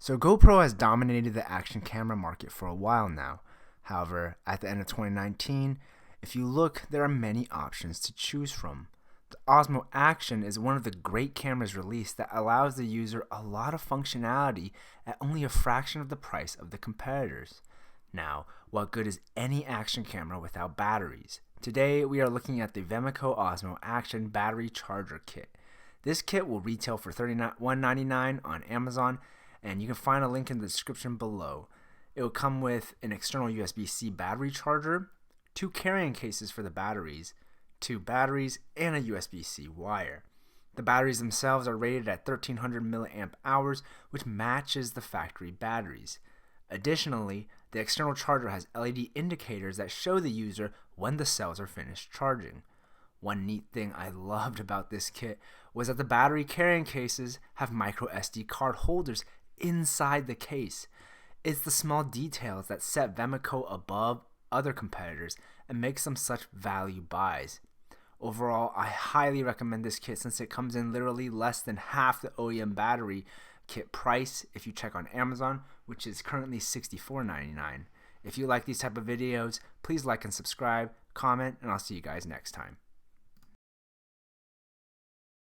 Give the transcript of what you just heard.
So GoPro has dominated the action camera market for a while now. However, at the end of 2019, if you look, there are many options to choose from. The Osmo Action is one of the great cameras released that allows the user a lot of functionality at only a fraction of the price of the competitors. Now, what good is any action camera without batteries? Today, we are looking at the Vemico Osmo Action Battery Charger Kit. This kit will retail for $31.99 on Amazon, and you can find a link in the description below. It will come with an external USB-C battery charger, 2 carrying cases for the batteries, 2 batteries, and a USB-C wire. The batteries themselves are rated at 1300 milliamp hours, which matches the factory batteries. Additionally, the external charger has LED indicators that show the user when the cells are finished charging. One neat thing I loved about this kit was that the battery carrying cases have micro SD card holders inside the case. It's the small details that set Vemico above other competitors and makes them such value buys. Overall, I highly recommend this kit since it comes in literally less than half the OEM battery kit price if you check on Amazon, which is currently $64.99. If you like these type of videos, please like and subscribe, comment, and I'll see you guys next time.